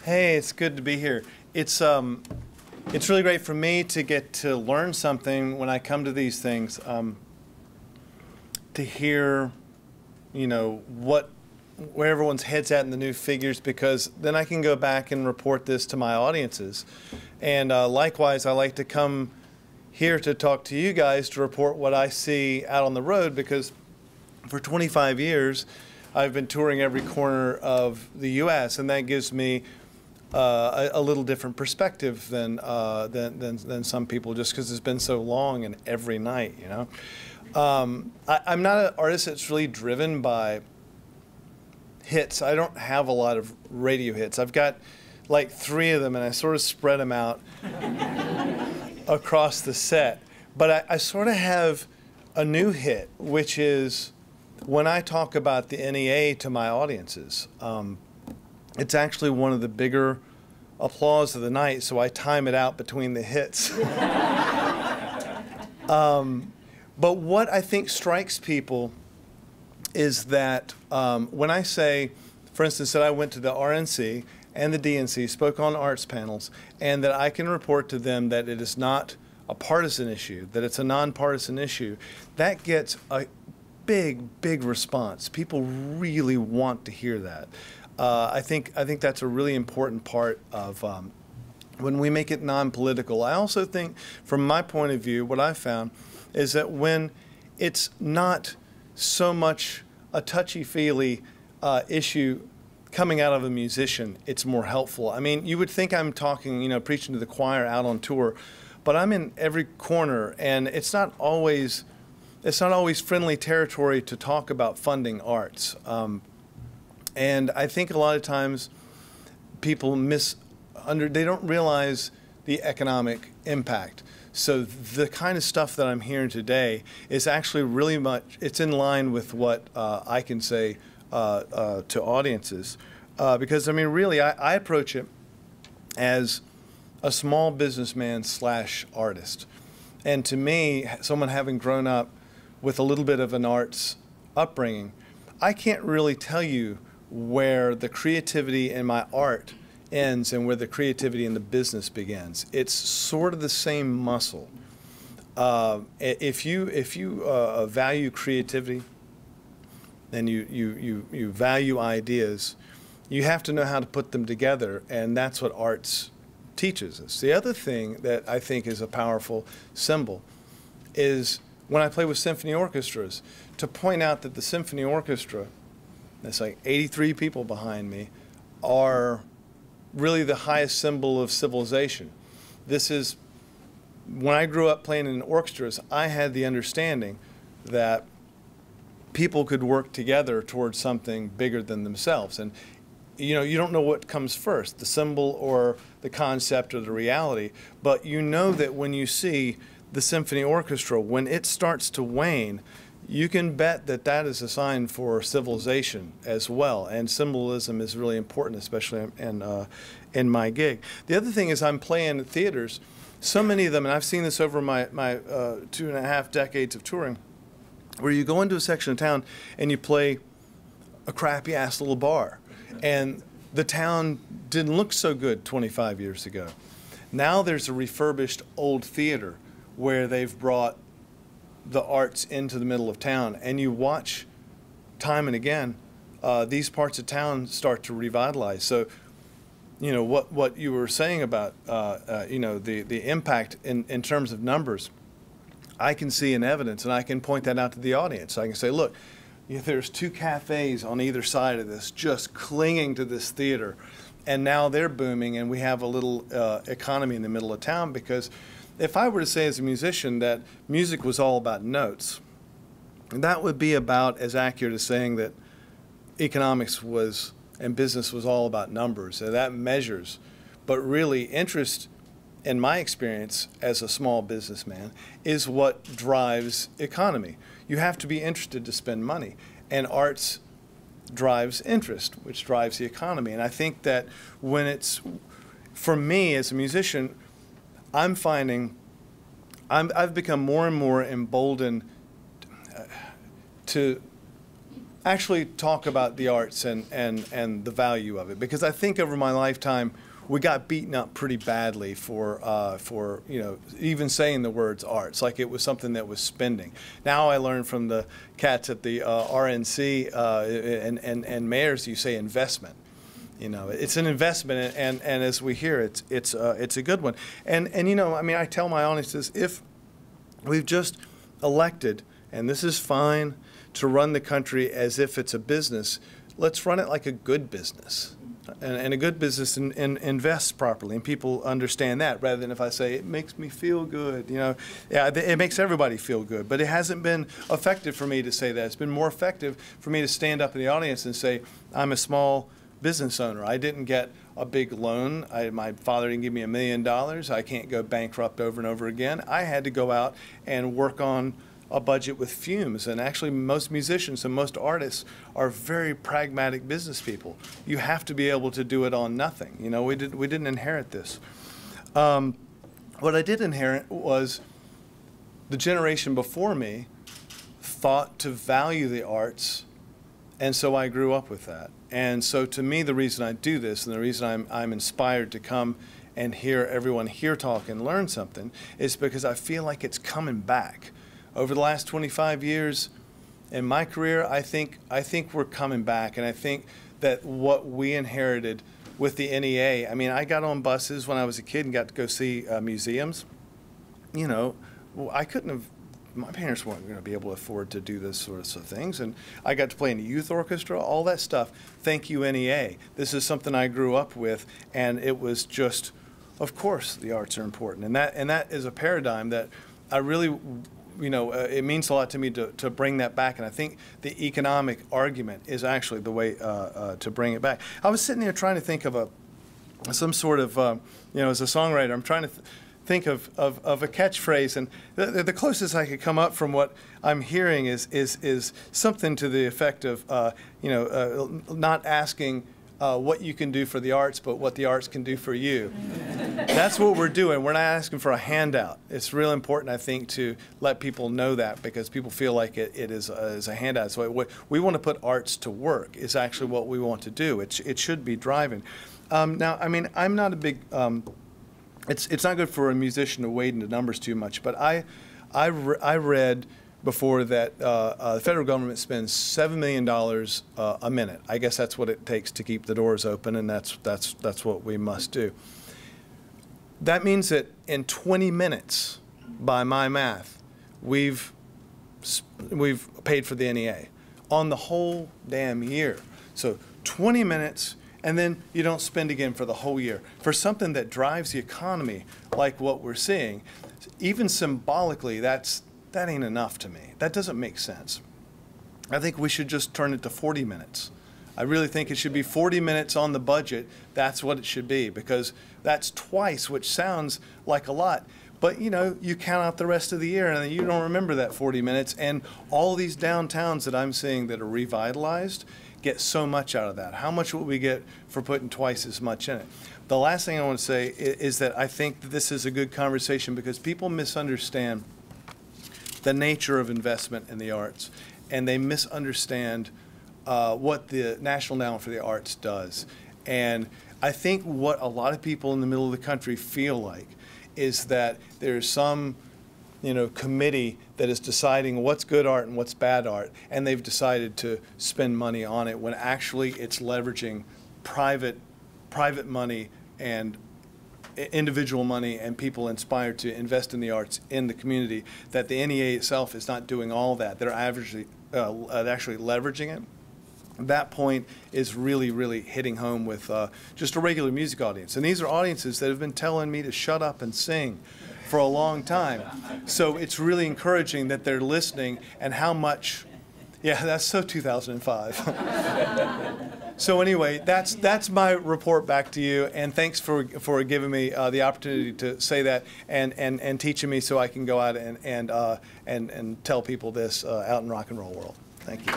Hey, it's good to be here. It's really great for me to get to learn something when I come to these things. To hear, where everyone's head's at in the new figures, because then I can go back and report this to my audiences. And likewise, I like to come here to talk to you guys to report what I see out on the road, because for 25 years, I've been touring every corner of the U.S., and that gives me a little different perspective than some people, just because it's been so long and every night, I'm not an artist that's really driven by hits. I don't have a lot of radio hits. I've got like 3 of them, and I sort of spread them out across the set. But I sort of have a new hit, which is when I talk about the NEA to my audiences. It's actually one of the bigger applause of the night, so I time it out between the hits. But what I think strikes people is that when I say, for instance, that I went to the RNC and the DNC, spoke on arts panels, and that I can report to them that it is not a partisan issue, that it's a nonpartisan issue, that gets a big response. People really want to hear that. I think that's a really important part of when we make it non-political. I also think, from my point of view, what I've found is that when it's not so much a touchy-feely issue coming out of a musician, it's more helpful. I mean, you would think I'm talking, preaching to the choir out on tour, but I'm in every corner, and it's not always friendly territory to talk about funding arts. And I think a lot of times people they don't realize the economic impact. So the kind of stuff that I'm hearing today is actually really it's in line with what I can say to audiences. Because, I mean, really, I approach it as a small businessman / artist. And to me, someone having grown up with a little bit of an arts upbringing, I can't really tell you where the creativity in my art ends and where the creativity in the business begins. It's sort of the same muscle. If you value creativity and you value ideas, you have to know how to put them together, and that's what arts teaches us. The other thing that I think is a powerful symbol is when I play with symphony orchestras, to point out that the symphony orchestra, that's like 83 people behind me, are really the highest symbol of civilization. This is, when I grew up playing in orchestras, I had the understanding that people could work together towards something bigger than themselves. And you don't know what comes first, the symbol or the concept or the reality, but you know that when you see the symphony orchestra, when it starts to wane, you can bet that that is a sign for civilization as well. And symbolism is really important, especially in my gig. The other thing is I'm playing at theaters. So many of them, and I've seen this over my 2.5 decades of touring, where you go into a section of town and you play a crappy-ass little bar. And the town didn't look so good 25 years ago. Now there's a refurbished old theater where they've brought the arts into the middle of town, and you watch time and again these parts of town start to revitalize. So, what you were saying about the impact in terms of numbers, I can see in evidence, and I can point that out to the audience. I can say, look, there's 2 cafes on either side of this just clinging to this theater, and now they're booming, and we have a little economy in the middle of town. Because if I were to say as a musician that music was all about notes, that would be about as accurate as saying that economics and business was all about numbers. And that measures. But really, interest, in my experience as a small businessman, is what drives economy. You have to be interested to spend money. And arts drives interest, which drives the economy. And I think that when it's, for me as a musician, I'm finding I've become more and more emboldened to actually talk about the arts and the value of it, because I think over my lifetime we got beaten up pretty badly for even saying the words arts, like it was something that was spending. Now I learned from the cats at the RNC and mayors, you say investment. It's an investment, and as we hear, it's a good one. And I tell my audiences, if we've just elected, and this is fine, to run the country as if it's a business, let's run it like a good business. And a good business invests properly, and people understand that, rather than if I say, it makes me feel good. Yeah, it makes everybody feel good. But it hasn't been effective for me to say that. It's been more effective for me to stand up in the audience and say, I'm a small business owner. I didn't get a big loan. My father didn't give me $1 million. I can't go bankrupt over and over again. I had to go out and work on a budget with fumes. And actually, most musicians and most artists are very pragmatic business people. You have to be able to do it on nothing. We didn't inherit this. What I did inherit was the generation before me thought to value the arts, and so I grew up with that. And so to me, the reason I do this, and the reason I'm inspired to come and hear everyone here talk and learn something, is because I feel like it's coming back. Over the last 25 years in my career, I think we're coming back, and I think that what we inherited with the NEA, I got on buses when I was a kid and got to go see museums. I couldn't have, my parents weren't going to be able to afford to do this sorts of things, and I got to play in a youth orchestra, all that stuff. Thank you, NEA. This is something I grew up with, and it was just, of course, the arts are important, and that is a paradigm that I really, it means a lot to me to bring that back, and I think the economic argument is actually the way to bring it back. I was sitting there trying to think of some sort of, as a songwriter, I'm trying to think of a catchphrase, and the closest I could come up from what I'm hearing is something to the effect of, not asking what you can do for the arts, but what the arts can do for you. That's what we're doing. We're not asking for a handout. It's real important, I think, to let people know that, because people feel like it is a handout. So what we want to put arts to work is actually what we want to do. It should be driving. Now, I'm not a big, it's not good for a musician to wade into numbers too much, but I read before that the federal government spends $7 million a minute. I guess that's what it takes to keep the doors open, and that's what we must do. That means that in 20 minutes, by my math, we've paid for the NEA on the whole damn year. So 20 minutes, and then you don't spend again for the whole year. For something that drives the economy like what we're seeing, even symbolically, that ain't enough to me. That doesn't make sense. I think we should just turn it to 40 minutes. I really think it should be 40 minutes on the budget. That's what it should be, because that's twice, which sounds like a lot. But, you count out the rest of the year, and you don't remember that 40 minutes. And all these downtowns that I'm seeing that are revitalized get so much out of that. How much will we get for putting twice as much in it? The last thing I want to say is that I think that this is a good conversation, because people misunderstand the nature of investment in the arts, and they misunderstand what the National Endowment for the Arts does. And I think what a lot of people in the middle of the country feel like is that there's some committee that is deciding what's good art and what's bad art, and they've decided to spend money on it, when actually it's leveraging private money and individual money and people inspired to invest in the arts in the community, that the NEA itself is not doing all that. They're actually leveraging it. That point is really, really hitting home with just a regular music audience. And these are audiences that have been telling me to shut up and sing for a long time. So it's really encouraging that they're listening, and how much, yeah, that's so 2005. So anyway, that's my report back to you, and thanks for giving me the opportunity to say that, and teaching me so I can go out and tell people this out in rock and roll world. Thank you.